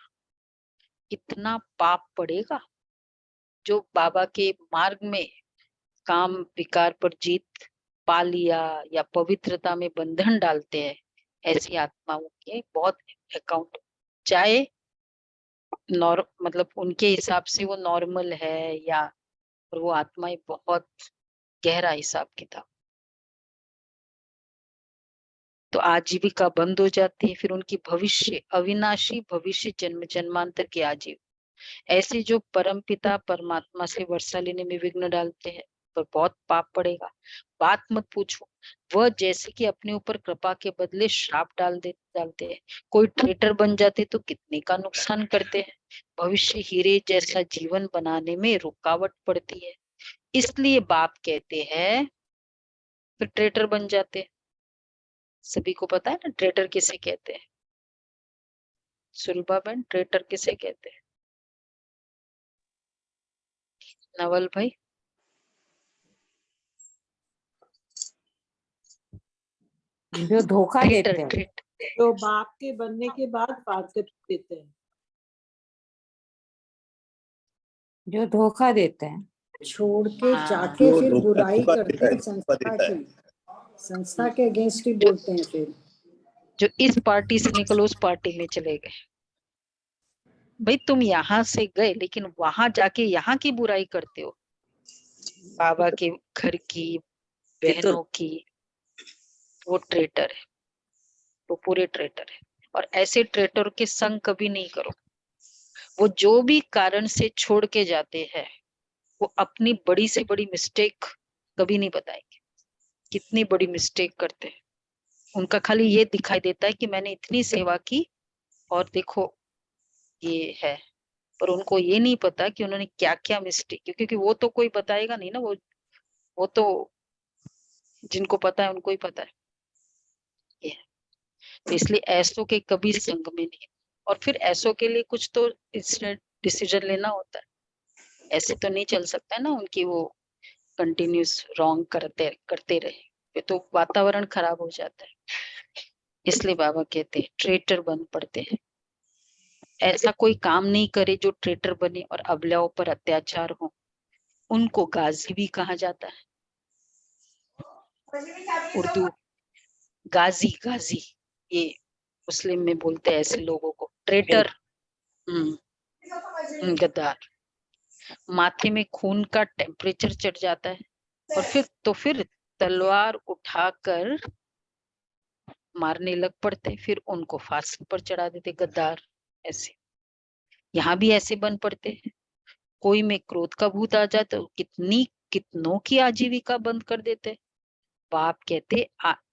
कितना पाप पड़ेगा। जो बाबा के मार्ग में काम विकार पर जीत पा लिया या पवित्रता में बंधन डालते हैं, ऐसी आत्माओं के बहुत अकाउंट, चाहे मतलब उनके हिसाब से वो नॉर्मल है, या और वो आत्माएं बहुत गहरा हिसाब किताब, तो आजीविका बंद हो जाती है, फिर उनकी भविष्य अविनाशी भविष्य जन्म जन्मांतर की आजीव, ऐसे जो परम पिता परमात्मा से वर्षा लेने में विघ्न डालते हैं, पर बहुत पाप पड़ेगा। बात मत पूछो, वह जैसे कि अपने ऊपर कृपा के बदले श्राप डालते हैं। कोई ट्रेटर बन जाते तो कितने का नुकसान करते हैं। भविष्य हीरे जैसा जीवन बनाने में रुकावट पड़ती है, इसलिए बाप कहते हैं फिर ट्रेटर बन जाते हैं। सभी को पता है ना ट्रेटर किसे कहते हैं? सुलभा बहन, ट्रेटर किसे कहते हैं? नवल भाई? जो धोखा ट्रेटर, देते हैं, ट्रेटर जो बाप के बनने के बाद फादर देते हैं, जो धोखा देते हैं, छोड़ के हाँ। जाके जो फिर धोखा बुराई धोखा करते देता हैं है, धोखा देता है। संस्था के अगेंस्ट ही जो बोलते हैं फिर। जो इस पार्टी से निकलो उस पार्टी में चले गए। भाई तुम यहाँ से गए लेकिन वहां जाके यहाँ की बुराई करते हो, बाबा के घर की, बहनों की। वो ट्रेटर है, वो पूरे ट्रेटर है। और ऐसे ट्रेटर के संग कभी नहीं करो। वो जो भी कारण से छोड़ के जाते हैं, वो अपनी बड़ी से बड़ी मिस्टेक कभी नहीं बताएंगे, कितनी बड़ी मिस्टेक करते हैं। उनका खाली ये दिखाई देता है कि मैंने इतनी सेवा की और देखो ये है, पर उनको ये नहीं पता कि उन्होंने क्या क्या मिस्टेक की, क्योंकि वो तो कोई बताएगा नहीं ना। वो तो जिनको पता है उनको ही पता है ये। तो इसलिए ऐसों के कभी संग में नहीं। और फिर ऐसों के लिए कुछ तो डिसीजन लेना होता है। ऐसे तो नहीं चल सकता है ना उनकी वो कंटिन्यूस रॉन्ग करते करते रहे, ये तो वातावरण खराब हो जाता है। इसलिए बाबा कहते हैं ट्रेटर बन पड़ते हैं। ऐसा कोई काम नहीं करे जो ट्रेटर बने और अबलाओं पर अत्याचार हो। उनको गाजी भी कहा जाता है। उर्दू गाजी, गाजी ये मुस्लिम में बोलते हैं ऐसे लोगों को। ट्रेटर गद्दार। माथे में खून का टेम्परेचर चढ़ जाता है और फिर तलवार उठाकर मारने लग पड़ते, फिर उनको फांसी पर चढ़ा देते। गद्दार ऐसे यहाँ भी ऐसे बन पड़ते हैं। कोई में क्रोध का भूत आ जाए तो कितनों की आजीविका बंद कर देते। बाप कहते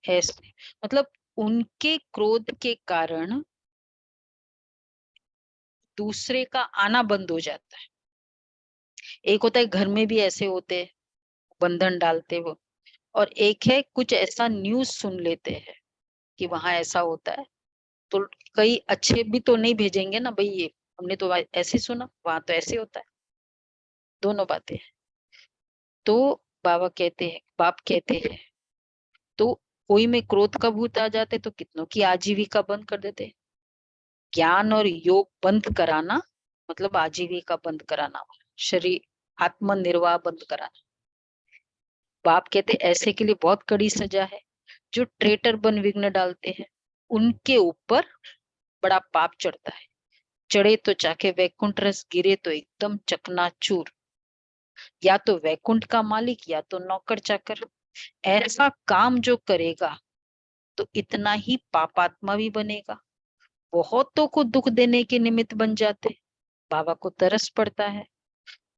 ऐसे मतलब उनके क्रोध के कारण दूसरे का आना बंद हो जाता है। एक होता है घर में भी ऐसे होते हैं, बंधन डालते वो। और एक है कुछ ऐसा न्यूज सुन लेते हैं कि वहां ऐसा होता है, तो कई अच्छे भी तो नहीं भेजेंगे ना भाई, ये हमने तो ऐसे सुना, वहां तो ऐसे होता है। दोनों बातें हैं। तो बाप कहते हैं तो कोई में क्रोध का भूत आ जाते तो कितनों की आजीविका बंद कर देते। ज्ञान और योग बंद कराना मतलब आजीविका बंद कराना, शरीर आत्मनिर्वाह बंद कराना। बाप कहते ऐसे के लिए बहुत कड़ी सजा है। जो ट्रेटर बन विघ्न डालते हैं उनके ऊपर बड़ा पाप चढ़ता है। चढ़े तो चाके वैकुंठ रस, गिरे तो एकदम चकनाचूर। या तो वैकुंठ का मालिक या तो नौकर चाकर। ऐसा काम जो करेगा तो इतना ही पापात्मा भी बनेगा। बहुतों को दुख देने के निमित्त बन जाते। बाबा को तरस पड़ता है।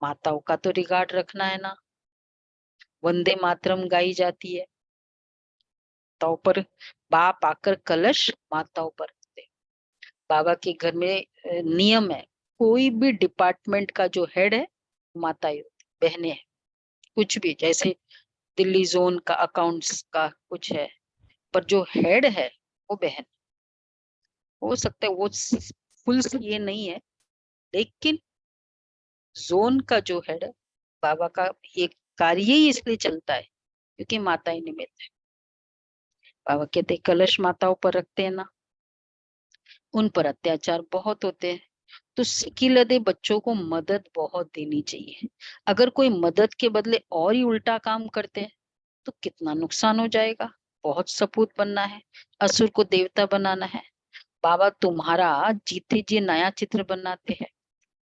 माताओं का तो रिगार्ड रखना है ना। वंदे मातरम गाई जाती है तो पर बाप आकर कलश माताओं पर रखते। बाबा के घर में नियम है, कोई भी डिपार्टमेंट का जो हेड है माताएं बहनें हैं। कुछ भी जैसे दिल्ली जोन का अकाउंट्स का कुछ है, पर जो हेड है वो बहन। हो सकता है वो फुल ये नहीं है, लेकिन जोन का जो हेड है बाबा का ये कार्य ही इसलिए चलता है क्योंकि माताएं निमित्त है। बाबा कहते कलश माताओं पर रखते हैं ना, उन पर अत्याचार बहुत होते हैं। तो सिकिलदे बच्चों को मदद बहुत देनी चाहिए। अगर कोई मदद के बदले और ही उल्टा काम करते हैं तो कितना नुकसान हो जाएगा। बहुत सपूत बनना है, असुर को देवता बनाना है। बाबा तुम्हारा जीते जी नया चित्र बनाते हैं।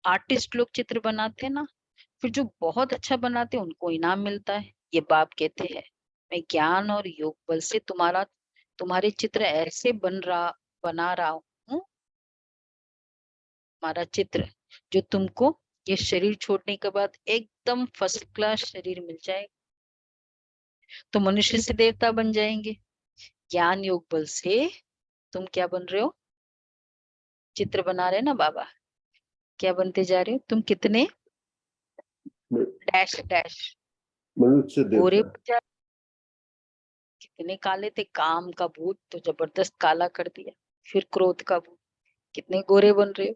आर्टिस्ट लोग चित्र बनाते हैं ना, फिर जो बहुत अच्छा बनाते हैं उनको इनाम मिलता है। ये बाप कहते हैं मैं ज्ञान और योग बल से तुम्हारे चित्र ऐसे बना रहा हूँ, हमारा चित्र, जो तुमको ये शरीर छोड़ने के बाद एकदम फर्स्ट क्लास शरीर मिल जाएगा। तो मनुष्य से देवता बन जाएंगे। ज्ञान योग बल से तुम क्या बन रहे हो? चित्र बना रहे ना बाबा, क्या बनते जा रहे हो तुम? कितने डैश डैश मनुष्य गोरे देवता। कितने काले थे, काम का भूत तो जबरदस्त काला कर दिया, फिर क्रोध का भूत, कितने गोरे बन रहे हो।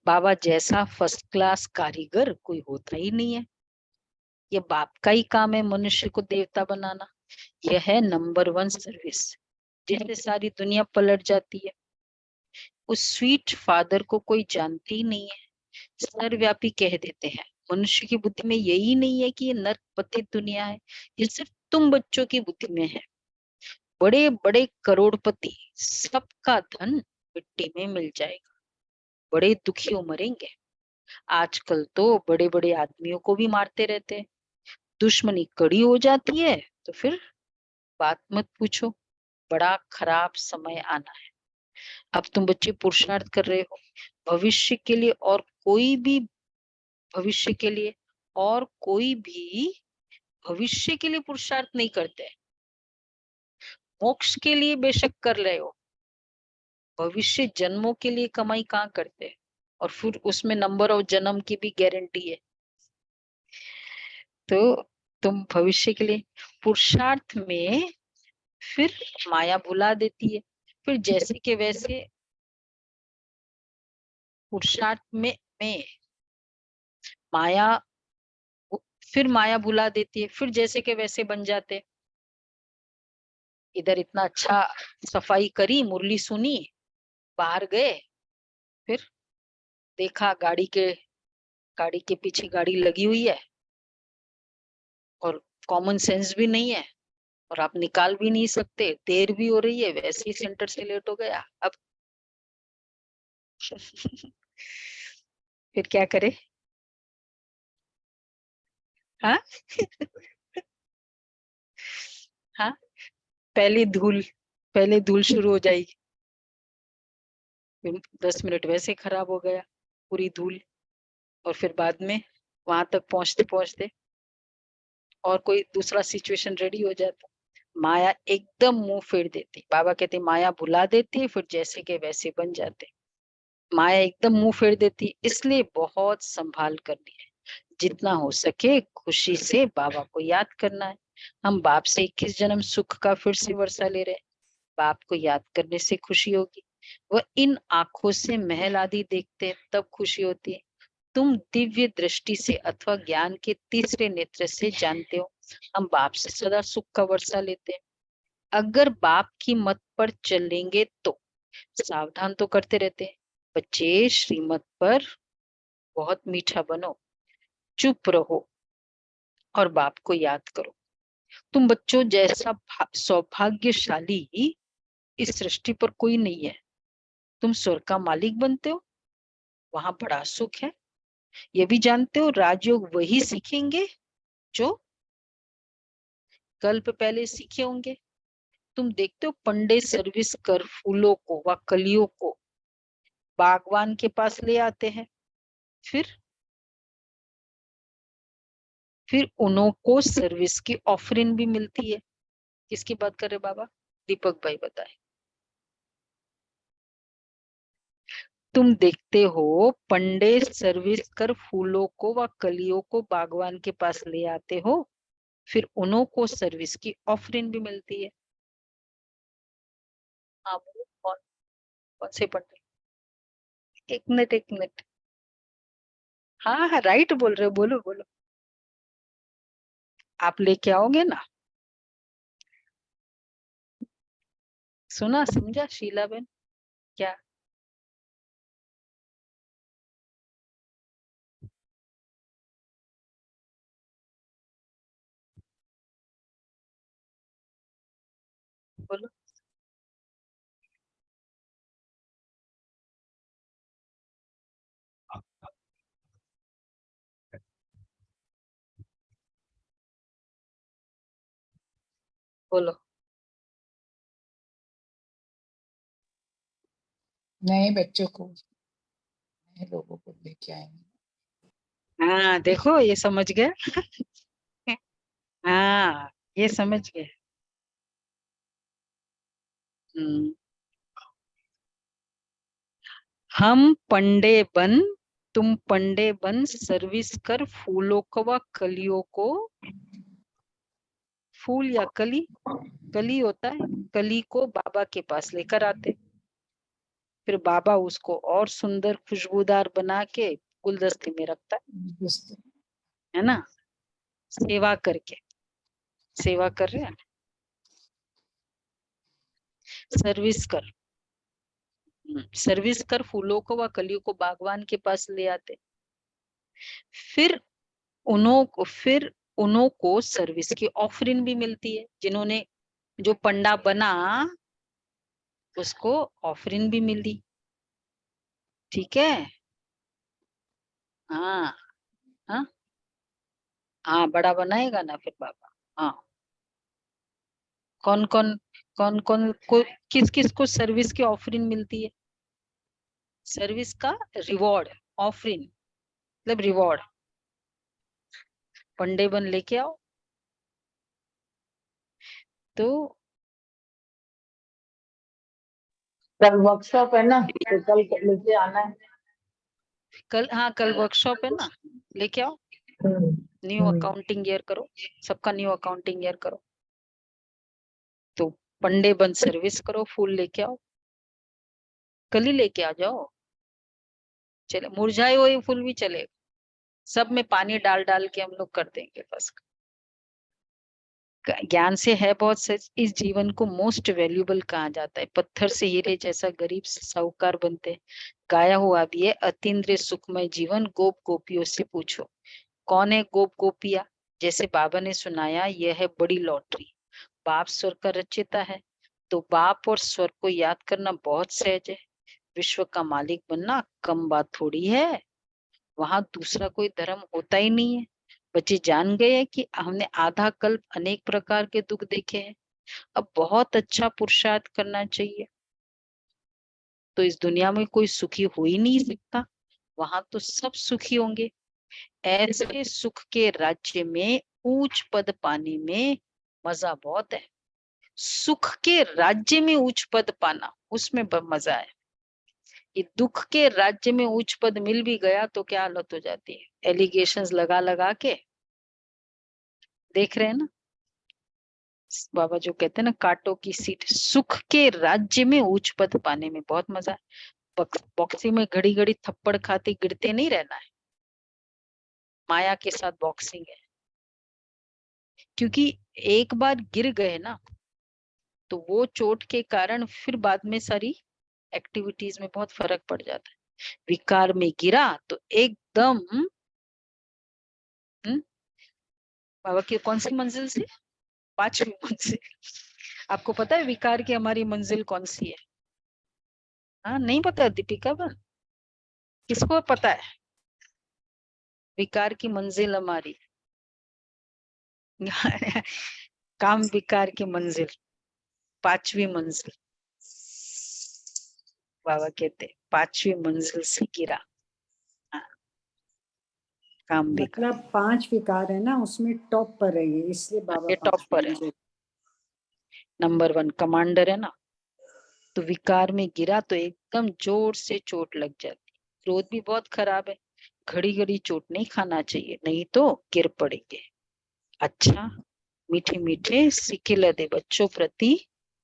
बाबा जैसा फर्स्ट क्लास कारीगर कोई होता ही नहीं है। ये बाप का ही काम है मनुष्य को देवता बनाना। यह है नंबर 1 सर्विस, जिससे सारी दुनिया पलट जाती है। उस स्वीट फादर को कोई जानती ही नहीं है, सर्वव्यापी कह देते हैं। मनुष्य की बुद्धि में यही नहीं है कि ये नर्क पतित दुनिया है, ये सिर्फ तुम बच्चों की बुद्धि में है। बड़े बड़े करोड़पति, सबका धन मिट्टी में मिल जाएगा, बड़े दुखी मरेंगे। आजकल तो बड़े बड़े आदमियों को भी मारते रहते हैं। दुश्मनी कड़ी हो जाती है तो फिर बात मत पूछो, बड़ा खराब समय आना है। अब तुम बच्चे पुरुषार्थ कर रहे हो भविष्य के लिए, और कोई भी भविष्य के लिए, और कोई भी भविष्य के लिए पुरुषार्थ नहीं करते। मोक्ष के लिए बेशक कर रहे हो, भविष्य जन्मों के लिए कमाई कहाँ करते, और फिर उसमें नंबर ऑफ जन्म की भी गारंटी है। तो तुम भविष्य के लिए पुरुषार्थ में फिर माया भुला देती है, फिर जैसे के वैसे पुरुषार्थ में माया, फिर माया भुला देती है, फिर जैसे के वैसे बन जाते। इधर इतना अच्छा सफाई करी, मुरली सुनी, बाहर गए, फिर देखा गाड़ी के पीछे गाड़ी लगी हुई है और कॉमन सेंस भी नहीं है, और आप निकाल भी नहीं सकते, देर भी हो रही है, वैसे ही सेंटर से लेट हो गया। अब फिर क्या करे? हाँ हाँ, पहले धूल शुरू हो जाएगी, फिर 10 मिनट वैसे खराब हो गया, पूरी धूल, और फिर बाद में वहां तक पहुंचते पहुंचते और कोई दूसरा सिचुएशन रेडी हो जाता। माया एकदम मुंह फेर देती। बाबा कहते माया भुला देती है, फिर जैसे के वैसे बन जाते। माया एकदम मुंह फेर देती, इसलिए बहुत संभाल करनी है। जितना हो सके खुशी से बाबा को याद करना है। हम बाप से 21 जन्म सुख का फिर से वर्षा ले रहे हैं। बाप को याद करने से खुशी होगी। वह इन आंखों से महल आदि देखते हैं तब खुशी होती है। तुम दिव्य दृष्टि से अथवा ज्ञान के तीसरे नेत्र से जानते हो, हम बाप से सदा सुख का वर्षा लेते हैं। अगर बाप की मत पर चलेंगे तो सावधान तो करते रहते हैं, बच्चे श्रीमत पर बहुत मीठा बनो, चुप रहो और बाप को याद करो। तुम बच्चों जैसा सौभाग्यशाली इस सृष्टि पर कोई नहीं है। तुम स्वर्ग का मालिक बनते हो, वहां बड़ा सुख है। ये भी जानते हो राजयोग वही सीखेंगे जो कल्प पहले सीखे होंगे। तुम देखते हो पंडे सर्विस कर फूलों को व कलियों को बागवान के पास ले आते हैं, फिर उन्हों को सर्विस की ऑफरिंग भी मिलती है। किसकी बात कर रहे बाबा? दीपक भाई बताए। तुम देखते हो पंडे सर्विस कर फूलों को व कलियों को बागवान के पास ले आते हो, फिर उन्हों को सर्विस की ऑफरिंग भी मिलती है। हाँ बोलो, कौन कौन से पंडे? एक मिनट, हाँ हाँ राइट बोल रहे हो, बोलो बोलो। आप लेके आओगे ना? सुना समझा शीला बहन? क्या? बोलो। बोलो। नए बच्चों को, नए लोगों को लेके आएंगे। हाँ देखो ये समझ गए। हाँ ये समझ गए। हम पंडे बन, तुम पंडे बन, सर्विस कर फूलों को व कलियों को। फूल या कली, कली होता है, कली को बाबा के पास लेकर आते, फिर बाबा उसको और सुंदर खुशबूदार बना के गुलदस्ते में रखता है ना। सेवा करके, सेवा कर रहे हैं, सर्विस कर। सर्विस कर फूलों को व कलियों को बागवान के पास ले आते, फिर उन्हों को सर्विस की ऑफरिंग भी मिलती है। जिन्होंने, जो पंडा बना उसको ऑफरिंग भी मिली। ठीक है। हाँ हाँ हाँ, बड़ा बनाएगा ना फिर बाबा। हाँ, कौन कौन कौन कौन को, किस किस को सर्विस की ऑफरिंग मिलती है? सर्विस का रिवॉर्ड, ऑफरिंग मतलब रिवॉर्ड। पंडे बन लेके आओ। तो कल वर्कशॉप है ना, तो कल लेके आना है। कल, हाँ कल वर्कशॉप है ना, लेके आओ। न्यू अकाउंटिंग ईयर करो, सबका न्यू अकाउंटिंग ईयर करो। तो पंडे बन सर्विस करो, फूल लेके आओ, कल ही लेके आ जाओ। चले, मुरझाए हुए फूल भी चले, सब में पानी डाल डाल के हम लोग कर देंगे बस। ज्ञान से है बहुत सच, इस जीवन को मोस्ट वैल्यूएबल कहा जाता है। पत्थर से हीरे जैसा गरीब से साहूकार बनते, गाया हुआ भी है, अतीन्द्रिय सुखमय जीवन गोप गोपियों से पूछो। कौन है गोप गोपिया? जैसे बाबा ने सुनाया, यह है बड़ी लॉटरी। बाप स्वर का रचयिता है, तो बाप और स्वर को याद करना बहुत सहज है। विश्व का मालिक बनना कम बात थोड़ी है। वहां दूसरा कोई धर्म होता ही नहीं है। बच्चे जान गए हैं कि हमने आधा कल्प अनेक प्रकार के दुख देखे हैं, अब बहुत अच्छा पुरुषार्थ करना चाहिए। तो इस दुनिया में कोई सुखी हो ही नहीं सकता, वहां तो सब सुखी होंगे। ऐसे सुख के राज्य में ऊंच पद पाने में मजा बहुत है। सुख के राज्य में उच्च पद पाना, उसमें मजा है। ये दुख के राज्य में उच्च पद मिल भी गया तो क्या हालत हो जाती है, एलिगेशंस लगा लगा के। देख रहे हैं ना बाबा जो कहते हैं ना, कांटों की सीट। सुख के राज्य में उच्च पद पाने में बहुत मजा है। बॉक्सिंग में घड़ी घड़ी थप्पड़ खाते गिरते नहीं रहना है, माया के साथ बॉक्सिंग है। क्योंकि एक बार गिर गए ना, तो वो चोट के कारण फिर बाद में सारी एक्टिविटीज में बहुत फर्क पड़ जाता है। विकार में गिरा तो एकदम बाबा की कौन सी मंजिल से? 5वीं मंजिल। आपको पता है विकार की हमारी मंजिल कौन सी है? हाँ, नहीं पता दीपिका बहन? किसको पता है विकार की मंजिल हमारी? काम विकार की मंजिल, 5वीं मंजिल। बाबा कहते 5वीं मंजिल से गिरा। हाँ, काम विकार। मतलब 5 विकार है ना, उसमें टॉप पर है ये, इसलिए बाबा ये टॉप 5 पर है, मंजिल। नंबर 1 कमांडर है ना। तो विकार में गिरा तो एकदम जोर से चोट लग जाती। क्रोध भी बहुत खराब है, घड़ी घड़ी चोट नहीं खाना चाहिए, नहीं तो गिर पड़ेंगे। अच्छा, मीठे मीठे सिक्के दे बच्चों प्रति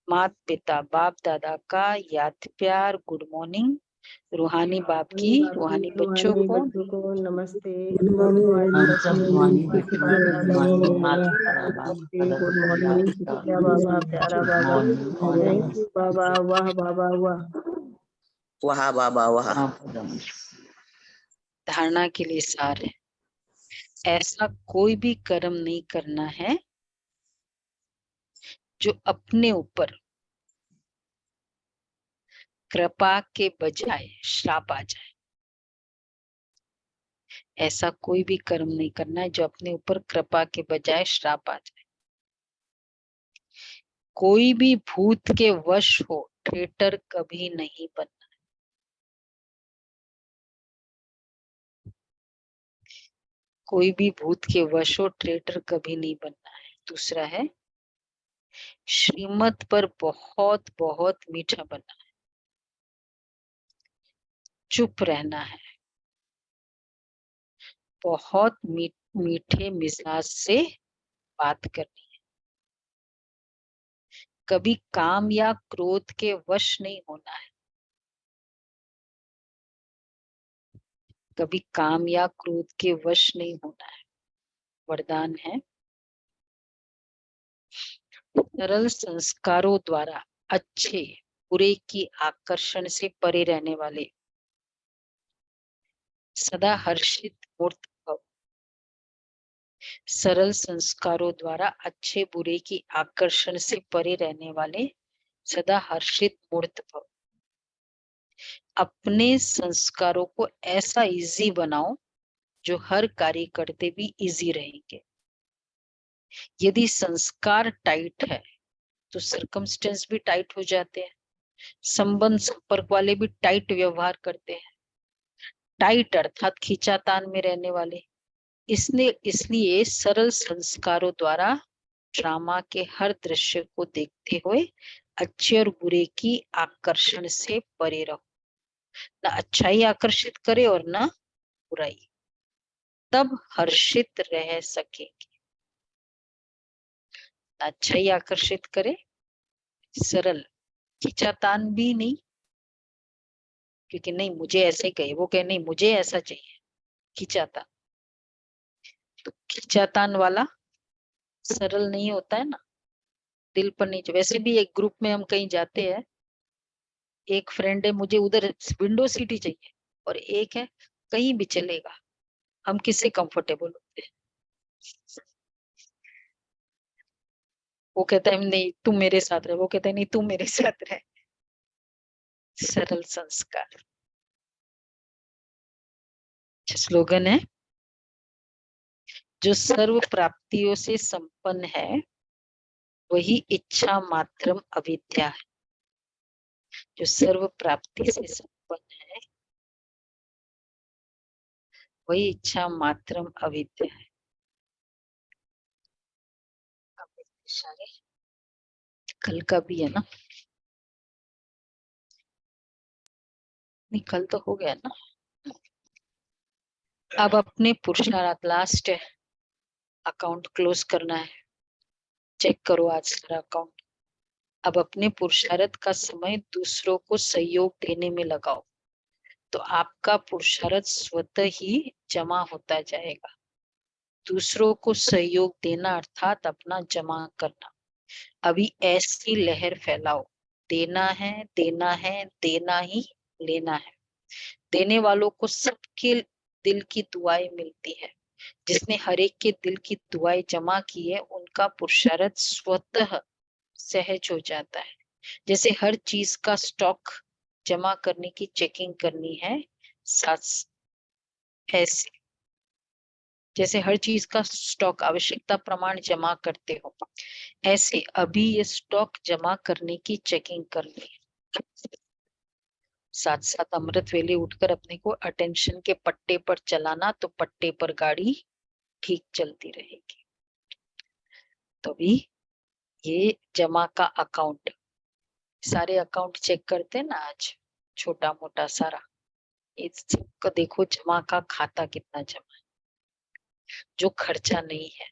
मात पिता बाप दादा का याद प्यार, गुड मॉर्निंग। रूहानी बाप की, रूहानी बच्चों रूहानी को बच्चों को नमस्ते। गुड मॉर्निंग गुड मॉर्निंग क्या बाबा, प्यारा बाबा। थैंक यू बाबा, वाह बाबा वाह। वाह बाबा वाह। धारणा के लिए सार है, ऐसा कोई भी कर्म नहीं करना है जो अपने ऊपर कृपा के बजाय श्राप आ जाए। ऐसा कोई भी कर्म नहीं करना है जो अपने ऊपर कृपा के बजाय श्राप आ जाए। कोई भी भूत के वश हो ट्रेटर कभी नहीं बनना। कोई भी भूत के वश हो ट्रेटर कभी नहीं बनना है। दूसरा है श्रीमत पर बहुत बहुत मीठा बनना है, चुप रहना है, बहुत मीठे मिजाज से बात करनी है, कभी काम या क्रोध के वश नहीं होना है, कभी काम या क्रोध के वश नहीं होना है। वरदान है, सरल संस्कारों द्वारा अच्छे बुरे की आकर्षण से परे रहने वाले, सदा हर्षित मूर्त भव। सरल संस्कारों द्वारा अच्छे बुरे की आकर्षण से परे रहने वाले, सदा हर्षित मूर्त भव। अपने संस्कारों को ऐसा इजी बनाओ जो हर कार्य करते भी इजी रहेंगे। यदि संस्कार टाइट है तो सर्कमस्टेंस भी टाइट हो जाते हैं, संबंध संपर्क वाले भी टाइट व्यवहार करते हैं, टाइट अर्थात खींचातान में रहने वाले। इसलिए सरल संस्कारों द्वारा ड्रामा के हर दृश्य को देखते हुए अच्छे और बुरे की आकर्षण से परे रहो। ना अच्छाई आकर्षित करे और ना बुराई, तब हर्षित रह सकेंगे। ना अच्छाई आकर्षित करे, सरल, खींचातान भी नहीं, क्योंकि नहीं मुझे ऐसे ही कहे, वो कहे नहीं मुझे ऐसा चाहिए, खींचातान। तो खींचातान वाला सरल नहीं होता है ना, दिल पर नहीं। वैसे भी एक ग्रुप में हम कहीं जाते हैं, एक फ्रेंड है मुझे उधर विंडो सीट ही चाहिए और एक है कहीं भी चलेगा, हम किससे कंफर्टेबल होते हैं? वो कहता है नहीं तुम मेरे साथ रहे, वो कहता है नहीं तुम मेरे साथ रहे। सरल संस्कार। स्लोगन है, जो सर्व प्राप्तियों से संपन्न है वही इच्छा मात्रम अविद्या है। जो सर्व प्राप्ति से संपन्न है वही इच्छा मात्रम अविद्या है। कल का भी है ना, नहीं कल तो हो गया ना। अब अपने पुरुषार्थ, लास्ट है, अकाउंट क्लोज करना है। चेक करो आज सारा अकाउंट। अब अपने पुरुषार्थ का समय दूसरों को सहयोग देने में लगाओ, तो आपका पुरुषार्थ स्वतः ही जमा होता जाएगा। दूसरों को सहयोग देना अर्थात अपना जमा करना। अभी ऐसी लहर फैलाओ, देना है देना है, देना ही लेना है। देने वालों को सबके दिल की दुआएं मिलती है। जिसने हर एक के दिल की दुआएं जमा की है उनका पुरुषार्थ स्वतः सहज हो जाता है। जैसे हर चीज का स्टॉक जमा करने की चेकिंग करनी है, ऐसे जैसे हर चीज का स्टॉक आवश्यकता प्रमाण जमा करते हो, ऐसे अभी ये स्टॉक जमा करने की चेकिंग करनी है। साथ साथ अमृत वेले उठकर अपने को अटेंशन के पट्टे पर चलाना, तो पट्टे पर गाड़ी ठीक चलती रहेगी। तभी ये जमा का अकाउंट, सारे अकाउंट चेक करते हैं ना आज, छोटा मोटा सारा, इसको देखो जमा का खाता कितना जमा है, जो खर्चा नहीं है,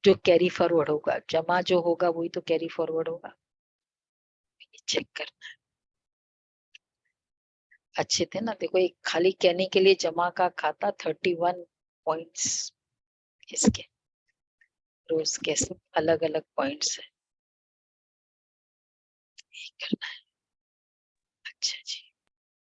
जो कैरी फॉरवर्ड होगा। जमा जो होगा वही तो कैरी फॉरवर्ड होगा, चेक करना है। अच्छे थे ना, देखो एक खाली कहने के लिए जमा का खाता 31 पॉइंट्स, इसके रोज के अलग अलग पॉइंट्स है, करना है। अच्छा जी।